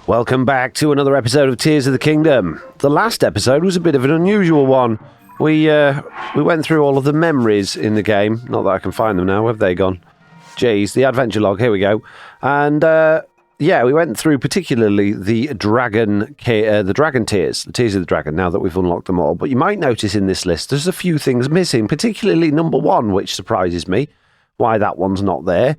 Welcome back to another episode of Tears of the Kingdom. The last episode was a bit of an unusual one. We went through all of the memories in the game. Not that I can find them now. Where have they gone? Jeez, the adventure log. Here we go. And yeah, we went through particularly the dragon tears, the tears of the dragon. Now that we've unlocked them all, but you might notice in this list there's a few things missing. Particularly number 1, which surprises me. Why that one's not there.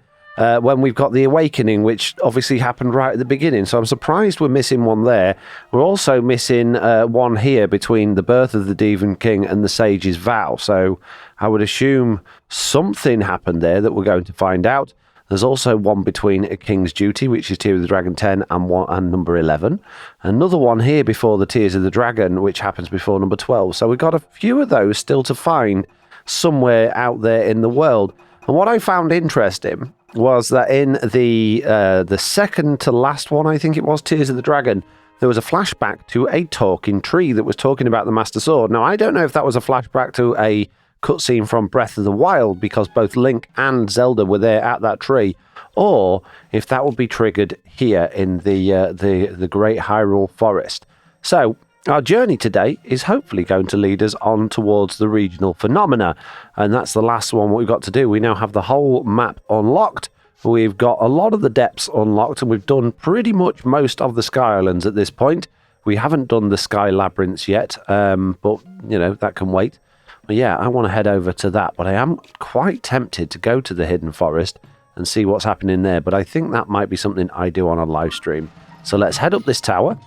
When we've got the awakening, which obviously happened right at the beginning. So I'm surprised we're missing one there. We're also missing one here between the birth of the Demon King and the Sage's Vow. So I would assume something happened there that we're going to find out. There's also one between A King's Duty, which is Tear of the Dragon 10 and number 11. Another one here before the Tears of the Dragon, which happens before number 12. So we've got a few of those still to find somewhere out there in the world. And what I found interesting was that in the second to last one, I think it was, Tears of the Dragon, there was a flashback to a talking tree that was talking about the Master Sword. Now, I don't know if that was a flashback to a cutscene from Breath of the Wild, because both Link and Zelda were there at that tree, or if that would be triggered here in the Great Hyrule Forest. So our journey today is hopefully going to lead us on towards the regional phenomena, and that's the last one we've got to do. We now have the whole map unlocked. We've got a lot of the depths unlocked, and we've done pretty much most of the Sky Islands at this point. We haven't done the Sky Labyrinths yet, but, you know, that can wait. But yeah, I want to head over to that, but I am quite tempted to go to the Hidden Forest and see what's happening there, but I think that might be something I do on a live stream. So let's head up this tower.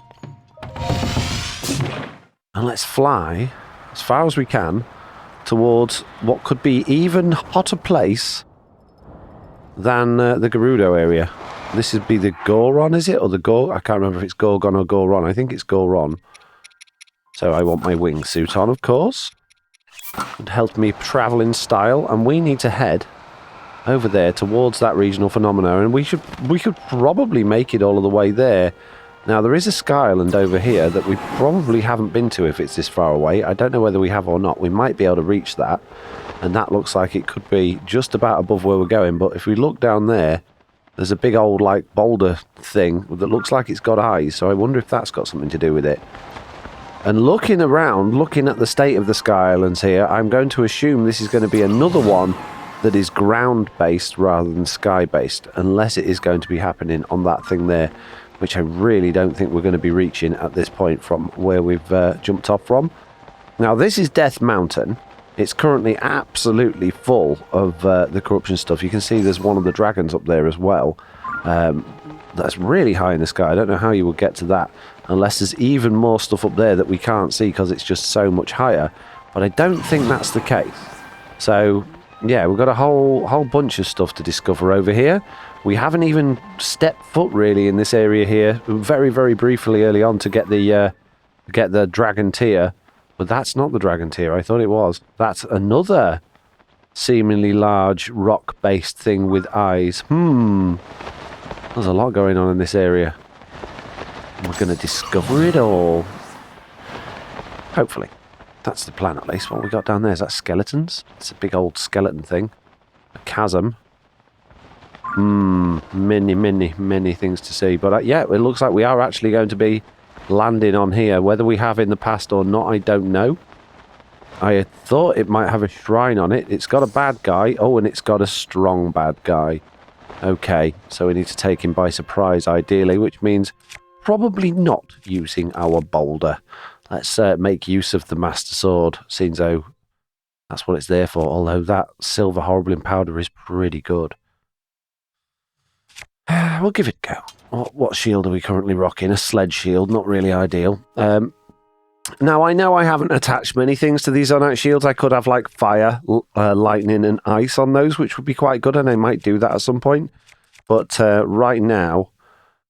And let's fly as far as we can towards what could be even hotter place than the Gerudo area. This would be the Goron, is it? Or the I can't remember if it's Gorgon or Goron. I think it's Goron. So I want my wingsuit on, of course. It helped me travel in style. And we need to head over there towards that regional phenomena. And we could probably make it all of the way there. Now, there is a Sky Island over here that we probably haven't been to if it's this far away. I don't know whether we have or not. We might be able to reach that. And that looks like it could be just about above where we're going. But if we look down there, there's a big old, like, boulder thing that looks like it's got eyes. So I wonder if that's got something to do with it. And looking around, looking at the state of the Sky Islands here, I'm going to assume this is going to be another one that is ground-based rather than sky-based. Unless it is going to be happening on that thing there, which I really don't think we're going to be reaching at this point from where we've jumped off from. Now, this is Death Mountain. It's currently absolutely full of the corruption stuff. You can see there's one of the dragons up there as well. That's really high in the sky. I don't know how you would get to that, unless there's even more stuff up there that we can't see because it's just so much higher. But I don't think that's the case. So, yeah, we've got a whole bunch of stuff to discover over here. We haven't even stepped foot really in this area here. Very, very briefly early on to get the dragon tear, but that's not the dragon tear. I thought it was. That's another seemingly large rock-based thing with eyes. There's a lot going on in this area. We're going to discover it all. Hopefully, that's the plan at least. What we got down there is that skeletons. It's a big old skeleton thing. A chasm. Many things to see. But yeah, it looks like we are actually going to be landing on here. Whether we have in the past or not, I don't know. I thought it might have a shrine on it. It's got a bad guy. Oh, and it's got a strong bad guy. Okay, so we need to take him by surprise, ideally, which means probably not using our boulder. Let's make use of the Master Sword, seeing though that's what it's there for. Although that silver horribling powder is pretty good. We'll give it a go. What shield are we currently rocking? A sledge shield, not really ideal. Now, I know I haven't attached many things to these Zonite shields. I could have, like, fire, lightning, and ice on those, which would be quite good, and I might do that at some point. But right now,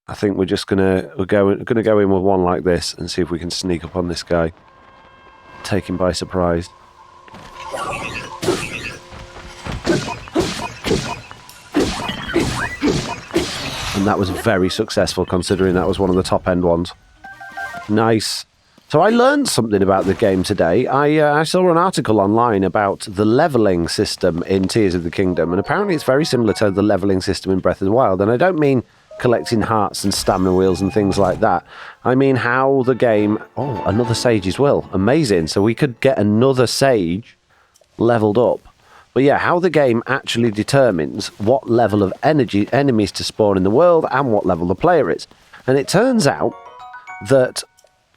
I think we're just gonna go in with one like this and see if we can sneak up on this guy, take him by surprise. And that was very successful, considering that was one of the top-end ones. Nice. So I learned something about the game today. I saw an article online about the leveling system in Tears of the Kingdom, and apparently it's very similar to the leveling system in Breath of the Wild. And I don't mean collecting hearts and stamina wheels and things like that. I mean, how the game... Oh, another sage as well. Amazing. So we could get another sage leveled up. But yeah, how the game actually determines what level of enemies to spawn in the world and what level the player is. And it turns out that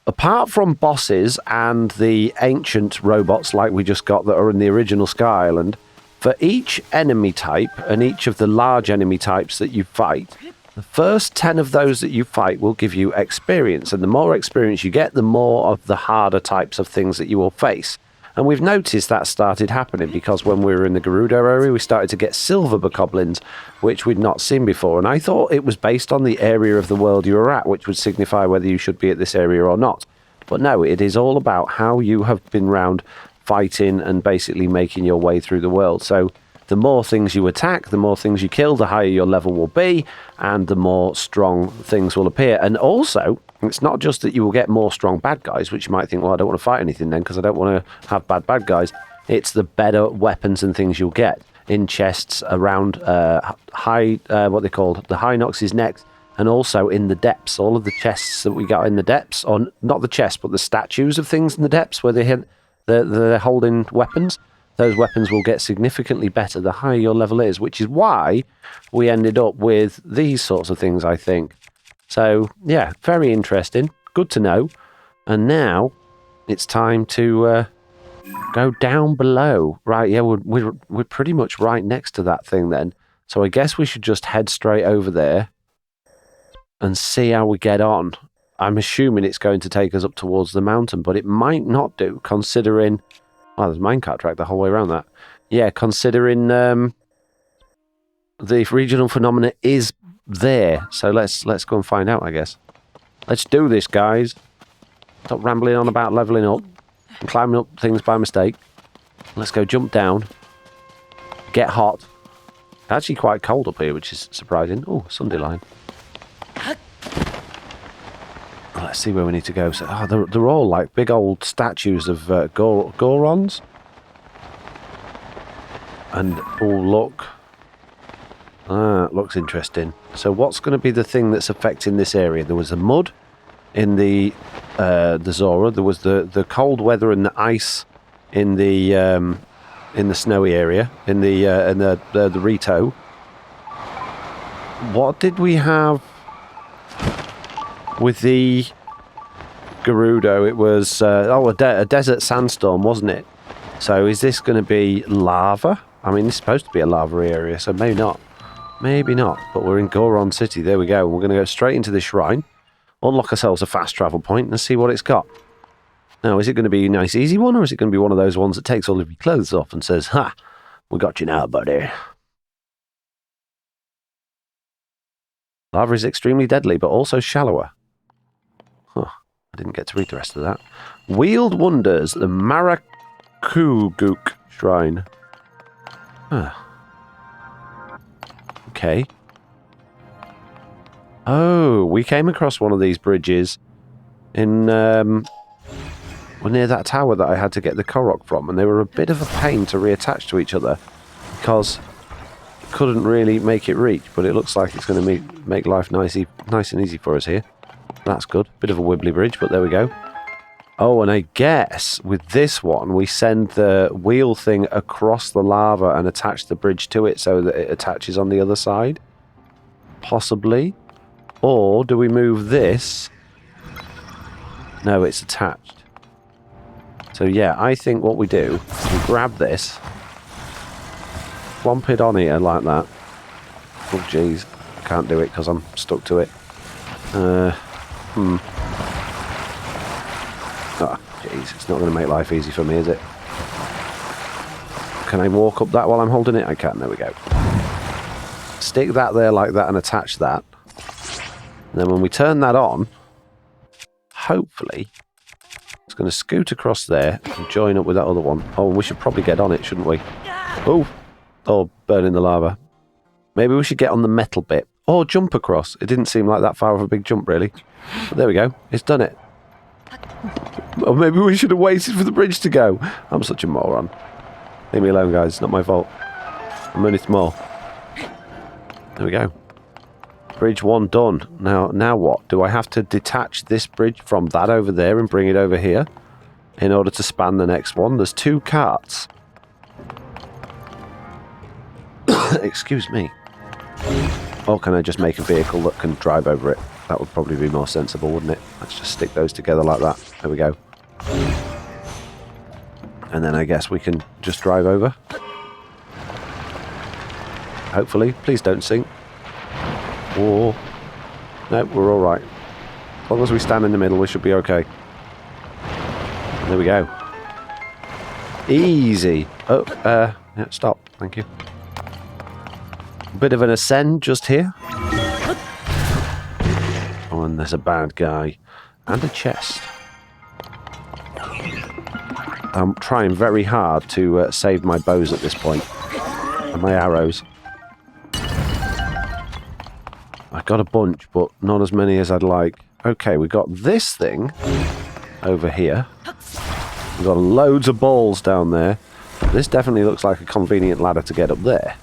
apart from bosses and the ancient robots like we just got that are in the original Sky Island, for each enemy type and each of the large enemy types that you fight, the first 10 of those that you fight will give you experience. And the more experience you get, the more of the harder types of things that you will face. And we've noticed that started happening because when we were in the Gerudo area, we started to get silver bokoblins, which we'd not seen before. And I thought it was based on the area of the world you were at, which would signify whether you should be at this area or not. But no, it is all about how you have been round fighting and basically making your way through the world. So the more things you attack, the more things you kill, the higher your level will be, and the more strong things will appear. And also, it's not just that you will get more strong bad guys, which you might think, well, I don't want to fight anything then because I don't want to have bad guys. It's the better weapons and things you'll get in chests around what they call the high noxes next, and also in the depths. All of the chests that we got in the depths, or not the chests, but the statues of things in the depths where they're holding weapons. Those weapons will get significantly better the higher your level is, which is why we ended up with these sorts of things, I think. So, yeah, very interesting. Good to know. And now it's time to go down below. Right, yeah, we're pretty much right next to that thing then. So I guess we should just head straight over there and see how we get on. I'm assuming it's going to take us up towards the mountain, but it might not do, considering... Oh, there's a minecart track the whole way around that. Yeah, considering the regional phenomena is there. So let's go and find out, I guess. Let's do this, guys. Stop rambling on about leveling up and climbing up things by mistake. Let's go jump down. Get hot. Actually quite cold up here, which is surprising. Oh, Sunday Let's see where we need to go. So, they're all like big old statues of Gorons. And, oh, look. Looks interesting. So what's going to be the thing that's affecting this area? There was the mud in the Zora. There was the cold weather and the ice in the snowy area, in the Rito. What did we have with the Gerudo? It was a desert sandstorm, wasn't it? So is this going to be lava? I mean, it's supposed to be a lava area, so maybe not. Maybe not, but we're in Goron City. There we go. We're going to go straight into the shrine, unlock ourselves a fast travel point, and see what it's got. Now, is it going to be a nice, easy one, or is it going to be one of those ones that takes all of your clothes off and says, "Ha, we got you now, buddy"? Lava is extremely deadly, but also shallower. Huh, I didn't get to read the rest of that. Wheeled Wonders, the Marakuguk Shrine. Huh. Okay. Oh, we came across one of these bridges in near that tower that I had to get the Korok from, and they were a bit of a pain to reattach to each other because I couldn't really make it reach, but it looks like it's going to make life nice and easy for us here. That's good. Bit of a wibbly bridge, but there we go. Oh, and I guess with this one, we send the wheel thing across the lava and attach the bridge to it so that it attaches on the other side. Possibly. Or do we move this? No, it's attached. So yeah, I think what we do is we grab this, plump it on here like that. Oh, jeez. I can't do it because I'm stuck to it. Oh, jeez, it's not going to make life easy for me, is it? Can I walk up that while I'm holding it? I can, there we go. Stick that there like that and attach that. And then when we turn that on, hopefully, it's going to scoot across there and join up with that other one. Oh, we should probably get on it, shouldn't we? Oh, burning the lava. Maybe we should get on the metal bit. Or jump across. It didn't seem like that far of a big jump, really. But there we go. It's done it. Or maybe we should have waited for the bridge to go. I'm such a moron. Leave me alone, guys. It's not my fault. I'm only small. There we go. Bridge 1 done. Now what? Do I have to detach this bridge from that over there and bring it over here in order to span the next one? There's 2 carts. Excuse me. Or can I just make a vehicle that can drive over it? That would probably be more sensible, wouldn't it? Let's just stick those together like that. There we go. And then I guess we can just drive over. Hopefully. Please don't sink. Or... no, we're alright. As long as we stand in the middle, we should be okay. There we go. Easy. Oh, yeah, stop. Thank you. A bit of an ascend just here. Oh, and there's a bad guy. And a chest. I'm trying very hard to save my bows at this point. And my arrows. I've got a bunch, but not as many as I'd like. Okay, we've got this thing over here. We've got loads of balls down there. This definitely looks like a convenient ladder to get up there.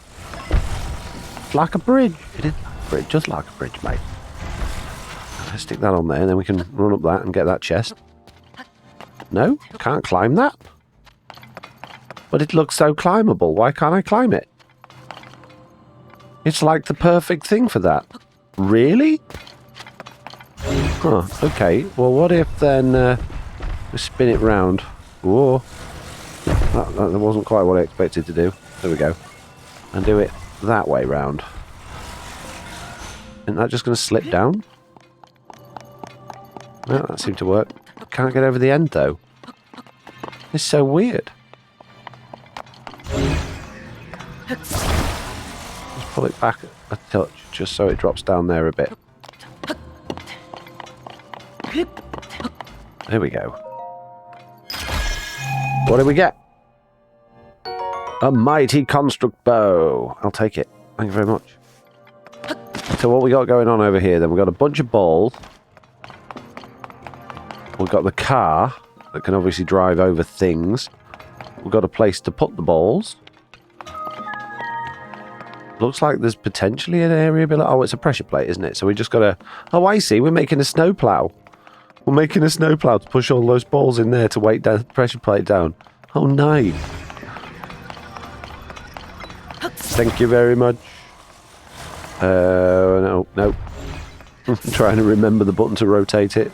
It's like a bridge. It is like a bridge, just like a bridge, mate. Let's stick that on there, and then we can run up that and get that chest. No, can't climb that. But it looks so climbable. Why can't I climb it? It's like the perfect thing for that. Really? Huh, okay. Well, what if then we spin it round? Whoa. That wasn't quite what I expected to do. There we go. And do it that way round. Isn't that just going to slip down? No, that seemed to work. Can't get over the end, though. It's so weird. Let's pull it back a touch, just so it drops down there a bit. There we go. What did we get? A mighty construct bow. I'll take it. Thank you very much. So what we got going on over here then? We've got a bunch of balls. We've got the car that can obviously drive over things. We've got a place to put the balls. Looks like there's potentially an area below. Oh, it's a pressure plate, isn't it? So we just got to... oh, I see. We're making a snowplow. We're making a snowplow to push all those balls in there to weight the pressure plate down. Oh, nice. Thank you very much. No. I'm trying to remember the button to rotate it.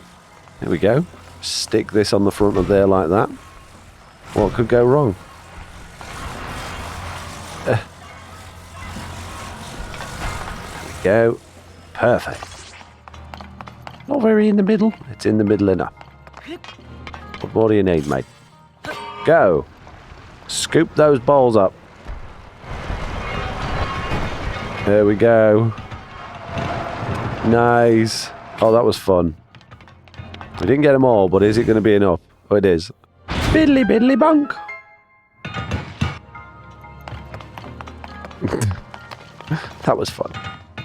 There we go. Stick this on the front of there like that. What could go wrong? There we go. Perfect. Not very in the middle. It's in the middle enough. What more do you need, mate? Go. Scoop those balls up. There we go. Nice. Oh, that was fun. We didn't get them all, but is it going to be enough? Oh, it is. Biddly biddly bonk. That was fun.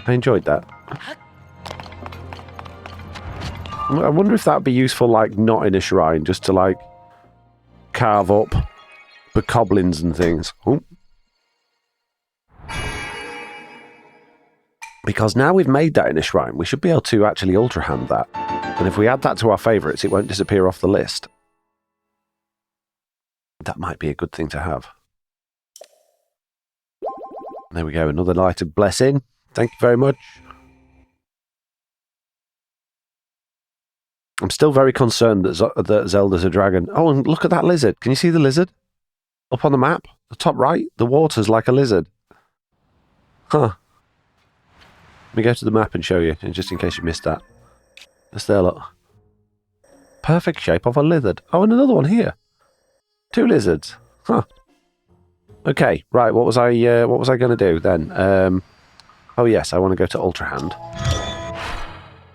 I enjoyed that. I wonder if that would be useful, like, not in a shrine, just to, like, carve up the goblins and things. Ooh. Because now we've made that in a shrine, we should be able to actually Ultra Hand that. And if we add that to our favourites, it won't disappear off the list. That might be a good thing to have. There we go, another light of blessing. Thank you very much. I'm still very concerned that Zelda's a dragon. Oh, and look at that lizard. Can you see the lizard? Up on the map? The top right? The water's like a lizard. Huh. Let me go to the map and show you, just in case you missed that. Just there, look. Perfect shape of a lizard. Oh, and another one here. 2 lizards. Huh. Okay, right, what was I going to do then? Oh yes, I want to go to Ultra Hand.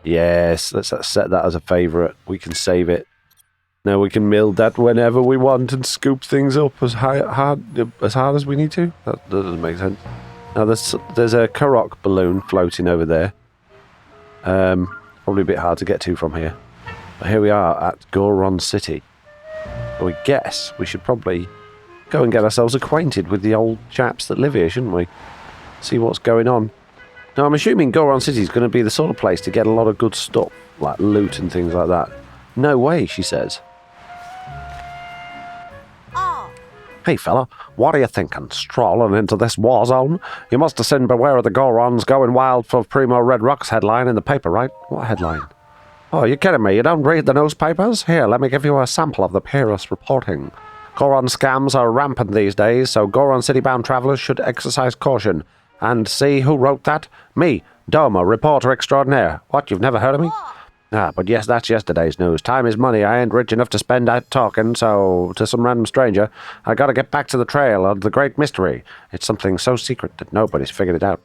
Yes, let's set that as a favourite. We can save it. Now we can mill that whenever we want and scoop things up as hard as we need to. That doesn't make sense. Now there's a Korok balloon floating over there. Probably a bit hard to get to from here. But here we are at Goron City. We guess we should probably go and get ourselves acquainted with the old chaps that live here, shouldn't we? See what's going on. Now, I'm assuming Goron City is going to be the sort of place to get a lot of good stuff, like loot and things like that. No way, she says. Hey, fella, what are you thinking? Strolling into this war zone? You must have seen Beware of the Gorons going wild for Primo Red Rock's headline in the paper, right? What headline? Oh, you're kidding me. You don't read the newspapers? Here, let me give you a sample of the Pyrrhus reporting. Goron scams are rampant these days, so Goron City-bound travellers should exercise caution. And see who wrote that? Me, Doma, reporter extraordinaire. What, you've never heard of me? Ah, but yes, that's yesterday's news. Time is money. I ain't rich enough to spend out talking, so to some random stranger, I gotta get back to the trail of the great mystery. It's something so secret that nobody's figured it out.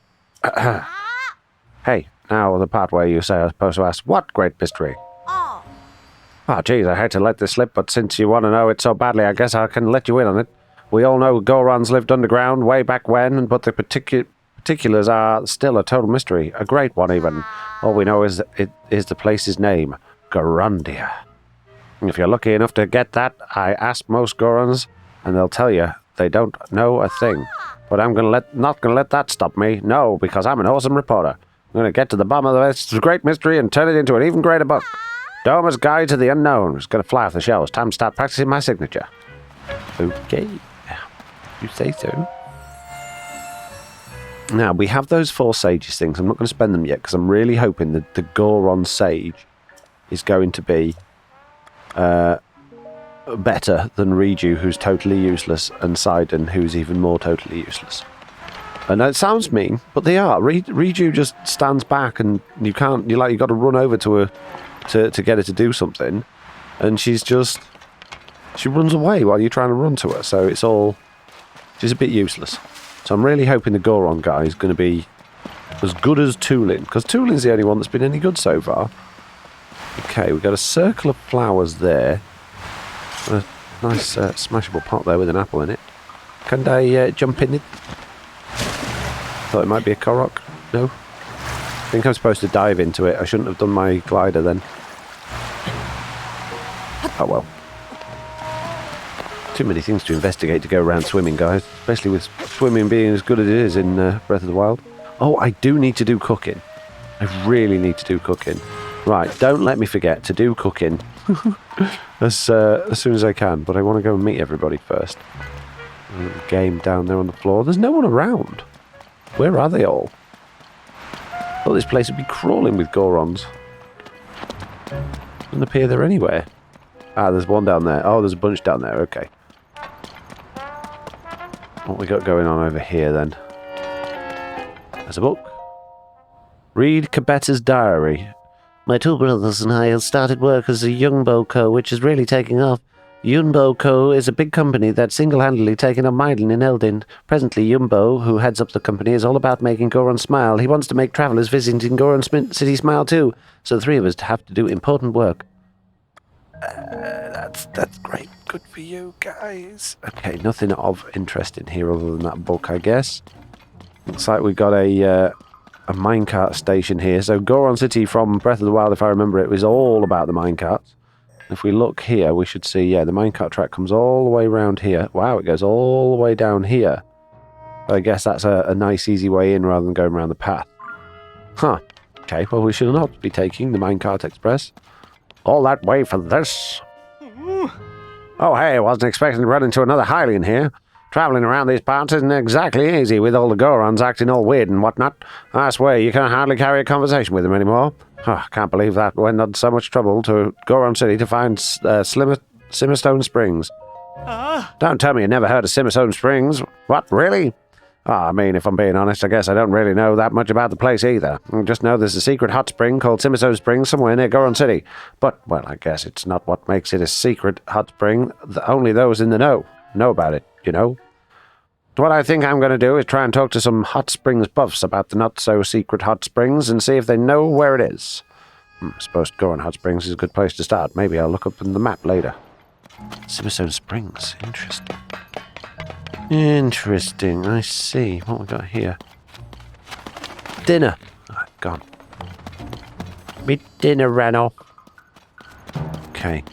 Hey, now the part where you say I'm supposed to ask, what great mystery? Oh, geez, I hate to let this slip, but since you want to know it so badly, I guess I can let you in on it. We all know Gorons lived underground way back when, but the particulars are still a total mystery. A great one, even. All we know is the place's name, Gorondia. If you're lucky enough to get that, I asked most Gorons, and they'll tell you they don't know a thing. But I'm not gonna let that stop me. No, because I'm an awesome reporter. I'm gonna get to the bottom of this great mystery and turn it into an even greater book. Doma's Guide to the Unknown. It's gonna fly off the shelves. Time to start practicing my signature. Okay. You say so. Now, we have those 4 sages things. I'm not going to spend them yet because I'm really hoping that the Goron sage is going to be better than Riju, who's totally useless, and Sidon, who's even more totally useless. And it sounds mean, but they are. Riju just stands back, and you've got to run over to her to get her to do something, and she runs away while you're trying to run to her. So she's a bit useless. So I'm really hoping the Goron guy is going to be as good as Tulin, because Tulin's the only one that's been any good so far. Okay, we've got a circle of flowers there. A nice smashable pot there with an apple in it. Can I jump in it? Thought it might be a Korok. No? I think I'm supposed to dive into it. I shouldn't have done my glider then. Oh well. Too many things to investigate to go around swimming, guys. Especially with swimming being as good as it is in Breath of the Wild. Oh, I do need to do cooking. I really need to do cooking. Right, don't let me forget to do cooking as soon as I can. But I want to go and meet everybody first. Game down there on the floor. There's no one around. Where are they all? Thought this place would be crawling with Gorons. Doesn't appear there anywhere. Ah, there's one down there. Oh, there's a bunch down there. Okay. What we got going on over here, then? There's a book. Read Kabetta's diary. My 2 brothers and I have started work as a Yunbo Co., which is really taking off. Yunbo Co. is a big company that's single-handedly taken up mining in Eldin. Presently, Yunbo, who heads up the company, is all about making Goron smile. He wants to make travellers visiting Goron City smile too. So the 3 of us have to do important work. That's great. Good for you guys. Okay, nothing of interest in here other than that book, I guess. Looks like we've got a minecart station here. So Goron City from Breath of the Wild, if I remember it, was all about the minecarts. If we look here, we should see, yeah, the minecart track comes all the way around here. Wow, it goes all the way down here. I guess that's a nice, easy way in rather than going around the path. Huh. Okay, well, we should not be taking the minecart express. All that way for this? Oh, hey, I wasn't expecting to run into another Hylian here. Travelling around these parts isn't exactly easy with all the Gorons acting all weird and whatnot. I swear you can hardly carry a conversation with them anymore. Oh, can't believe that went on so much trouble to Goron City to find Simmerstone Springs. Don't tell me you never heard of Simmerstone Springs. What, really? Oh, I mean, if I'm being honest, I guess I don't really know that much about the place either. I just know there's a secret hot spring called Simmerstone Springs somewhere near Goron City. But, well, I guess it's not what makes it a secret hot spring. Only those in the know about it, you know. What I think I'm going to do is try and talk to some hot springs buffs about the not-so-secret hot springs and see if they know where it is. I suppose Goron Hot Springs is a good place to start. Maybe I'll look up in the map later. Simmerstone Springs. Interesting. Interesting. I see. What we got here? Dinner. Oh, gone. Me dinner ran off. Okay.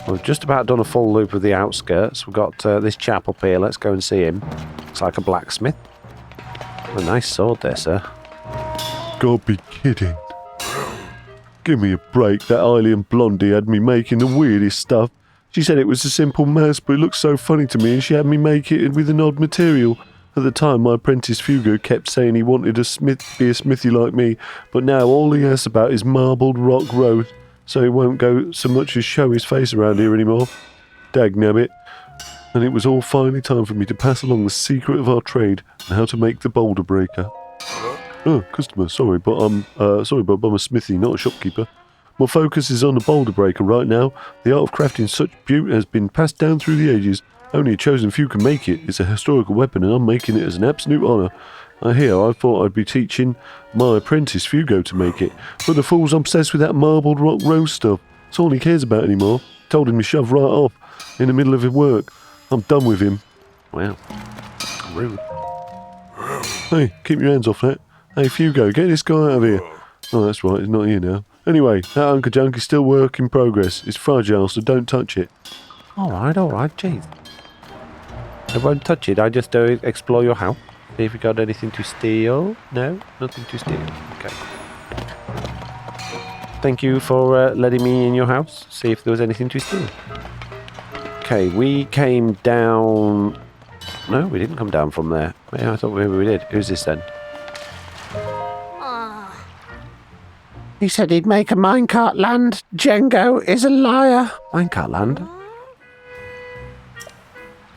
We've just about done a full loop of the outskirts. We've got this chap up here. Let's go and see him. Looks like a blacksmith. A nice sword there, sir. God be kidding. Give me a break. That alien blondie had me making the weirdest stuff. She said it was a simple mouse, but it looked so funny to me, and she had me make it with an odd material. At the time, my apprentice Fugo kept saying he wanted to be a smithy like me, but now all he asks about is marbled rock roast, so he won't go so much as show his face around here anymore. Dagnabbit. And it was all finally time for me to pass along the secret of our trade and how to make the boulder breaker. Oh, customer, sorry, but I'm a smithy, not a shopkeeper. My focus is on the boulder breaker right now. The art of crafting such beauty has been passed down through the ages. Only a chosen few can make it. It's a historical weapon, and I'm making it as an absolute honour. I thought I'd be teaching my apprentice Fugo to make it, but the fool's obsessed with that marbled rock roast stuff. It's all he cares about anymore. Told him to shove right off in the middle of his work. I'm done with him. Wow. Rude. Hey, keep your hands off that. Hey, Fugo, get this guy out of here. Oh, that's right, he's not here now. Anyway, that Uncle Junk is still work in progress. It's fragile, so don't touch it. Alright, jeez. I won't touch it, I just explore your house. See if we got anything to steal. No, nothing to steal. Okay. Thank you for letting me in your house. See if there was anything to steal. Okay, we came down... No, we didn't come down from there. Yeah, I thought maybe we did. Who's this then? He said he'd make a minecart land. Django is a liar. Minecart land?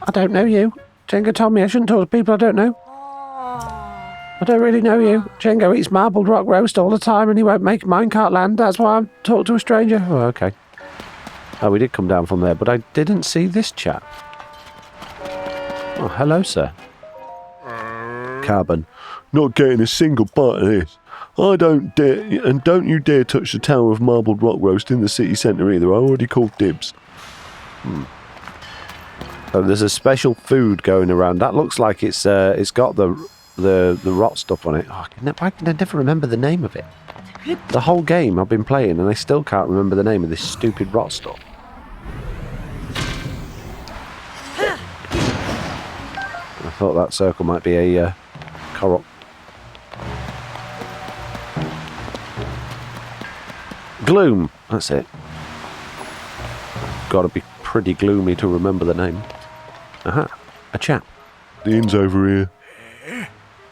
I don't know you. Django told me I shouldn't talk to people I don't know. I don't really know you. Django eats marbled rock roast all the time and he won't make minecart land. That's why I'm talking to a stranger. Oh, okay. Oh, we did come down from there, but I didn't see this chap. Oh, hello, sir. Carbon. Not getting a single bite of this. I don't dare, and don't you dare touch the tower of marbled rock roast in the city centre either. I already called dibs. So there's a special food going around. That looks like it's got the rot stuff on it. Oh, why can I never remember the name of it? The whole game I've been playing and I still can't remember the name of this stupid rot stuff. I thought that circle might be a Korok. Gloom, that's it. Gotta be pretty gloomy to remember the name. Aha, a chap. The inn's over here.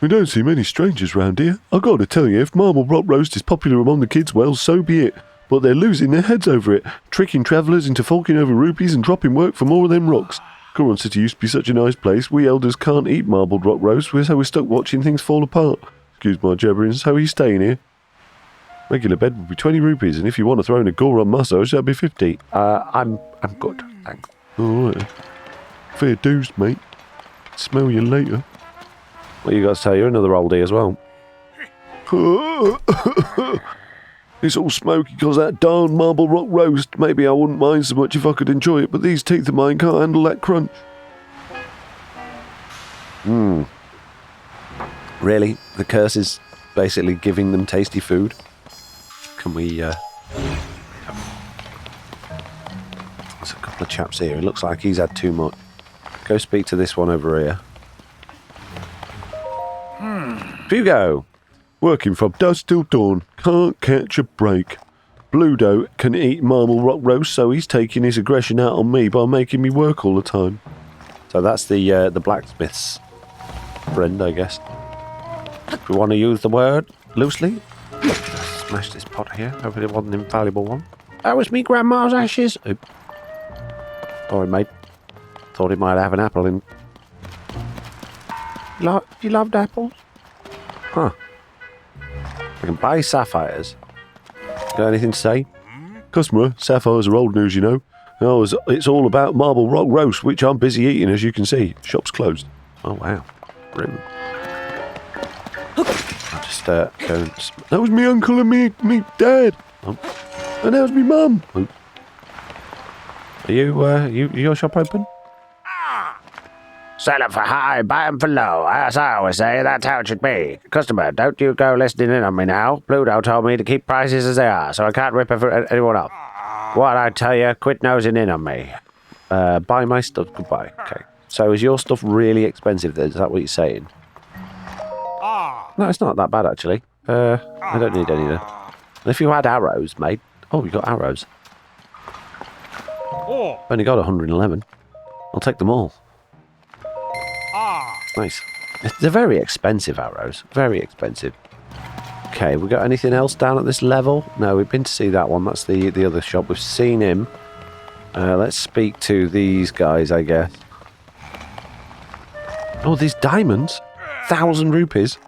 We don't see many strangers round here. I gotta tell you, if marble rock roast is popular among the kids, well, so be it. But they're losing their heads over it, tricking travellers into forking over rupees and dropping work for more of them rocks. Goron City used to be such a nice place. We elders can't eat marbled rock roast, so we're stuck watching things fall apart. Excuse my jabbering, so are you staying here? Regular bed would be 20 rupees, and if you want to throw in a Goron massage, that'd be 50. I'm good, thanks. Alright. Fair dues, mate. Smell you later. Well, you got to tell you're another oldie as well. It's all smoky because that darn marble rock roast. Maybe I wouldn't mind so much if I could enjoy it, but these teeth of mine can't handle that crunch. Really? The curse is basically giving them tasty food? Can we, There's a couple of chaps here. It looks like he's had too much. Go speak to this one over here. Fugo! Working from dusk till dawn. Can't catch a break. Bludo can eat marble rock roast, so he's taking his aggression out on me by making me work all the time. So that's the blacksmith's friend, I guess. If we want to use the word loosely. Smash this pot here. Hopefully it wasn't an invaluable one. That was me grandma's ashes. Oop. Sorry, mate. Thought he might have an apple in. You loved apples? Huh. I can buy sapphires. Got anything to say? Customer, sapphires are old news, you know. Oh, it's all about marble rock roast, which I'm busy eating, as you can see. Shop's closed. Oh, wow. Rude. I'll just go and... That was me uncle and me dad. Oh. And that was me mum. Oh. Are your shop open? Sell it for high, buy 'em for low. As I always say, that's how it should be. Customer, don't you go listening in on me now. Pluto told me to keep prices as they are, so I can't rip anyone off. What I tell you, quit nosing in on me. Buy my stuff, goodbye. Okay. So is your stuff really expensive then? Is that what you're saying? No, it's not that bad, actually. I don't need any. And if you had arrows, mate... Oh, you got arrows. Only got 111. I'll take them all. Nice. They're very expensive arrows. Very expensive. Okay, we got anything else down at this level? No, we've been to see that one. That's the other shop. We've seen him. Let's speak to these guys, I guess. Oh, these diamonds? 1,000 rupees?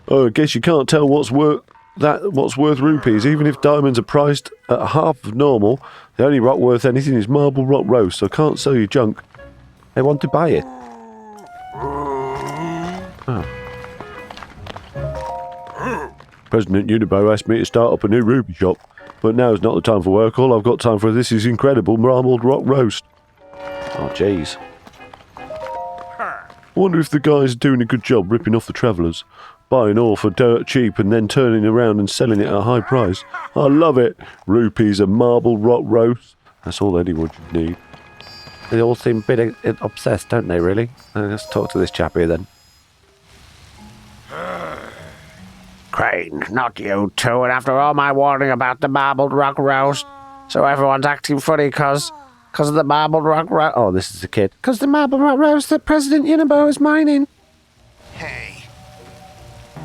Oh, I guess you can't tell what's worth rupees. Even if diamonds are priced at half of normal, the only rock worth anything is marble rock roast, so I can't sell you junk. They want to buy it. Oh. President Unibo asked me to start up a new ruby shop, but now is not the time for work. All I've got time for this is incredible marbled rock roast. Oh, jeez. I wonder if the guys are doing a good job ripping off the travellers, buying ore for dirt cheap and then turning around and selling it at a high price. I love it. Rupees and marble rock roast. That's all anyone should need. They all seem a bit obsessed, don't they, really? Let's talk to this chap here, then. Crane, not you too, and after all my warning about the marbled rock roast, so everyone's acting funny because of the marbled rock roast. Oh, this is the kid. Because the marbled rock roast that President Unibo is mining. Hey,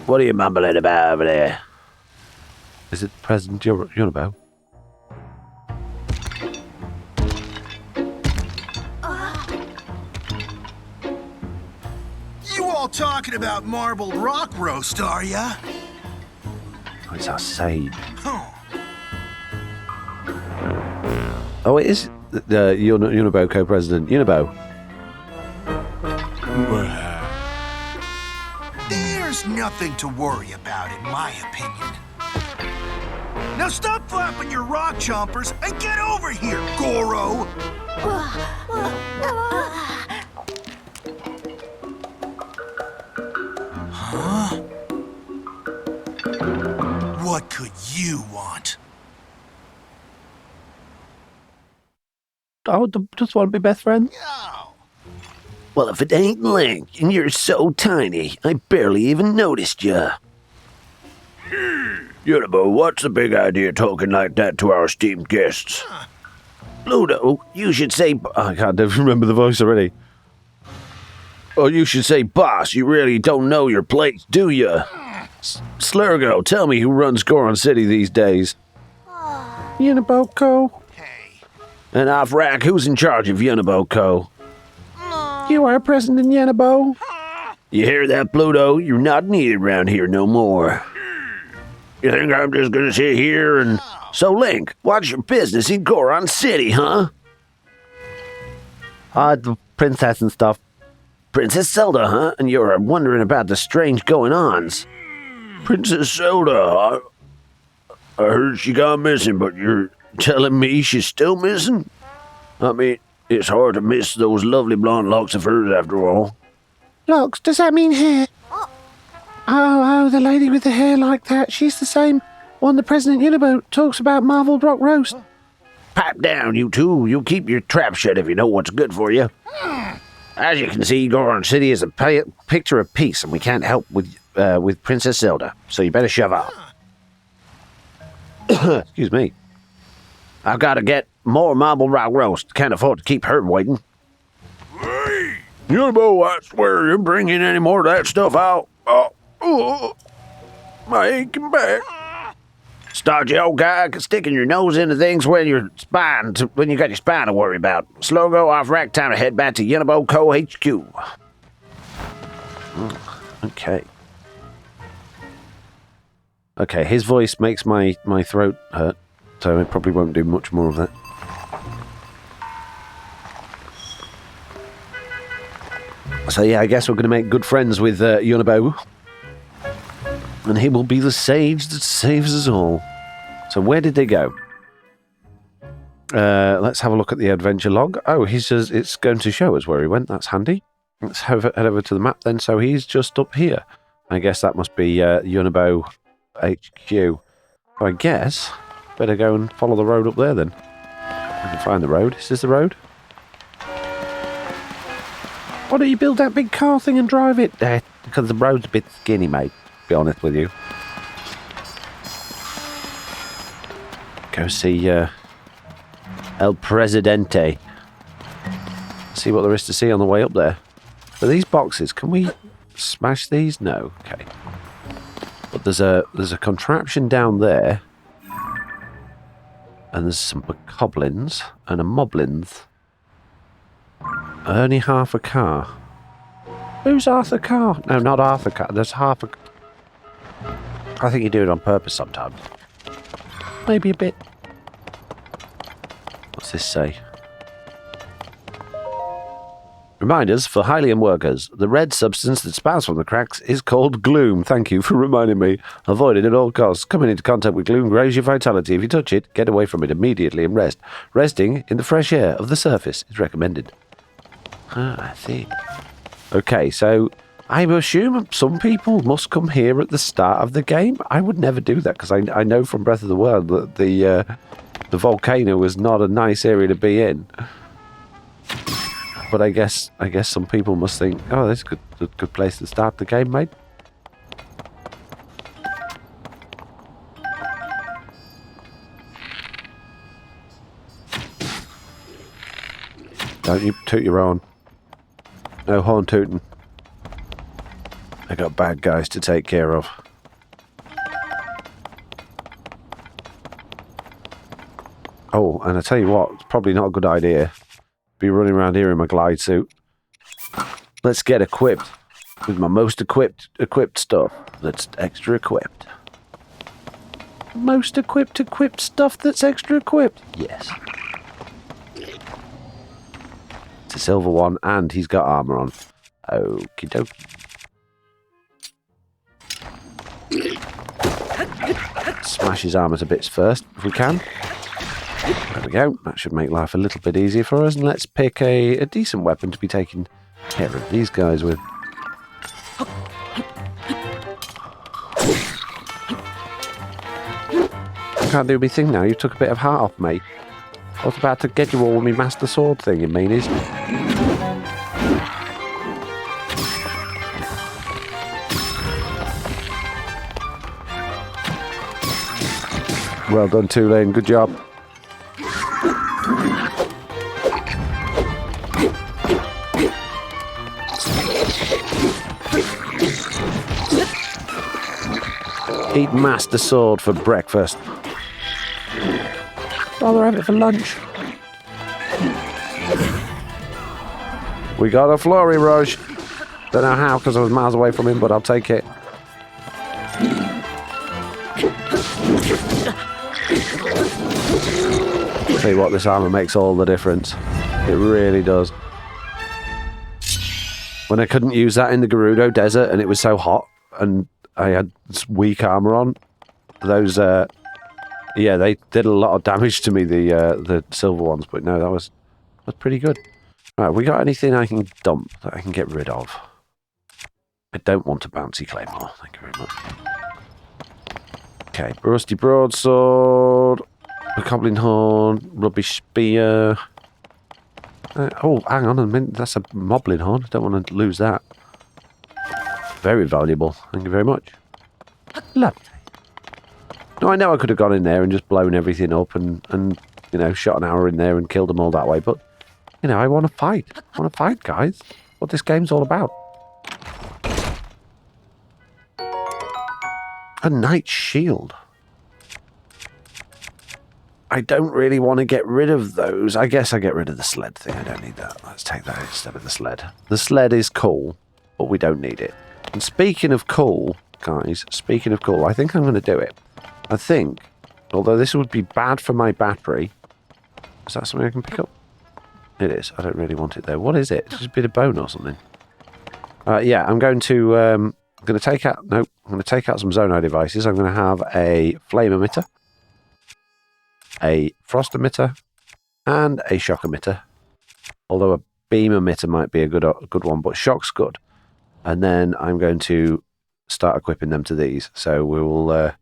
What are you mumbling about over there? Is it President Unibo? you all talking about marbled rock roast, are ya? Oh, it's our sage. Huh. Oh, it is the Unibo co-president. Unibo. There's nothing to worry about, in my opinion. Now stop flapping your rock chompers and get over here, Goro! Huh? What could you want? I just want to be best friends. Oh. Well, if it ain't Link, and you're so tiny, I barely even noticed ya. Unibo, what's the big idea talking like that to our esteemed guests? Pluto, you should say... I can't remember the voice already. Oh, you should say, boss, you really don't know your place, do ya? Slurgo, tell me who runs Goron City these days. Unibo co. Hey. And Afrak, who's in charge of Unibo Co? You are President Unibo. You hear that, Pluto? You're not needed around here no more. You think I'm just gonna sit here and... So, Link, what's your business in Goron City, huh? The princess and stuff. Princess Zelda, huh? And you're wondering about the strange going-ons. Princess Zelda, I heard she got missing, but you're telling me she's still missing? I mean, it's hard to miss those lovely blonde locks of hers after all. Locks? Does that mean hair? Oh, the lady with the hair like that. She's the same one the President Unibo talks about marbled rock roast. Pipe down, you two. You keep your trap shut if you know what's good for you. As you can see, Goron City is a picture of peace, and we can't help with Princess Zelda, so you better shove off. Excuse me. I've got to get more marble rock roast. Can't afford to keep her waiting. Hey, Unibo, I swear you're bringing any more of that stuff out. My aching back. Stodgy old guy sticking your nose into things when you got your spine to worry about. Slogo off rack, time to head back to Unibo Co. HQ. Okay. Okay, his voice makes my throat hurt, so I probably won't do much more of that. So yeah, I guess we're going to make good friends with Unibo. And he will be the sage that saves us all. So where did they go? Let's have a look at the adventure log. Oh, it's going to show us where he went. That's handy. Let's head over to the map then. So he's just up here. I guess that must be Unibo HQ. So I guess better go and follow the road up there then. I can find the road. Is this the road? Why don't you build that big car thing and drive it? Because the road's a bit skinny, mate. be honest with you. Go see El Presidente. See what there is to see on the way up there. But these boxes, can we smash these? No. Okay. But there's a contraption down there. And there's some bokoblins and a moblins. Only half a car. Who's Arthur Carr? No, not Arthur Carr. There's half a... I think you do it on purpose sometimes. Maybe a bit. What's this say? Reminders for Hylian workers. The red substance that spouts from the cracks is called gloom. Thank you for reminding me. Avoid it at all costs. Coming into contact with gloom grows your vitality. If you touch it, get away from it immediately and rest. Resting in the fresh air of the surface is recommended. Ah, I see. Okay, so I assume some people must come here at the start of the game. I would never do that because I know from Breath of the Wild that the volcano was not a nice area to be in. But I guess some people must think, oh, that's a good place to start the game, mate. Don't you toot your horn. No horn tooting. I got bad guys to take care of. Oh, and I tell you what, it's probably not a good idea. Be running around here in my glide suit. Let's get equipped with my most equipped stuff that's extra equipped. Most equipped stuff that's extra equipped. Yes. It's a silver one, and he's got armor on. Okie dokie. Smash his armor to bits first, if we can. There we go. That should make life a little bit easier for us. And let's pick a decent weapon to be taking care of these guys with. I can't do my thing now. You took a bit of heart off, mate. I was about to get you all with me Master Sword thing, you meanies. Well done, Tulane. Good job. Eat Master Sword for breakfast. Rather have it for lunch. We got a flurry rush. Don't know how because I was miles away from him, but I'll take it. Tell you what, this armor makes all the difference. It really does. When I couldn't use that in the Gerudo Desert and it was so hot and I had weak armor on, those yeah, they did a lot of damage to me, the silver ones, but no, that was pretty good. Right, we got anything I can dump that I can get rid of? I don't want a bouncy claymore, thank you very much. Okay, rusty broadsword, a goblin horn, rubbish spear. Oh, hang on a minute, that's a moblin horn, I don't want to lose that. Very valuable, thank you very much. Lovely. No, I know I could have gone in there and just blown everything up and you know, shot an hour in there and killed them all that way, but, you know, I want to fight. I want to fight, guys. What this game's all about. A knight's shield. I don't really want to get rid of those. I guess I get rid of the sled thing. I don't need that. Let's take that instead of the sled. The sled is cool, but we don't need it. And speaking of cool, guys, speaking of cool, I think I'm going to do it. I think, although this would be bad for my battery, is that something I can pick up? It is. I don't really want it there. What is it? It's just a bit of bone or something. Yeah, I'm going to take out. Nope. I'm going to take out some Zonai devices. I'm going to have a flame emitter, a frost emitter, and a shock emitter. Although a beam emitter might be a good one, but shock's good. And then I'm going to start equipping them to these. So we will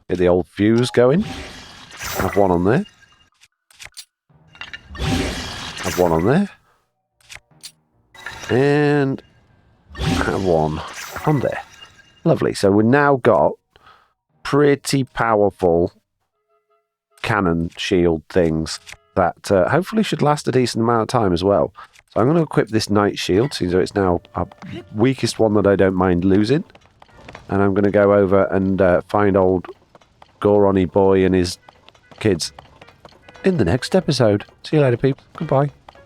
get the old fuse going. Have one on there. Have one on there. And have one on there. Lovely. So we've now got pretty powerful cannon shield things that hopefully should last a decent amount of time as well. So I'm going to equip this knight shield, so it's now our weakest one that I don't mind losing. And I'm going to go over and find old Goron-y boy and his kids in the next episode. See you later, people. Goodbye.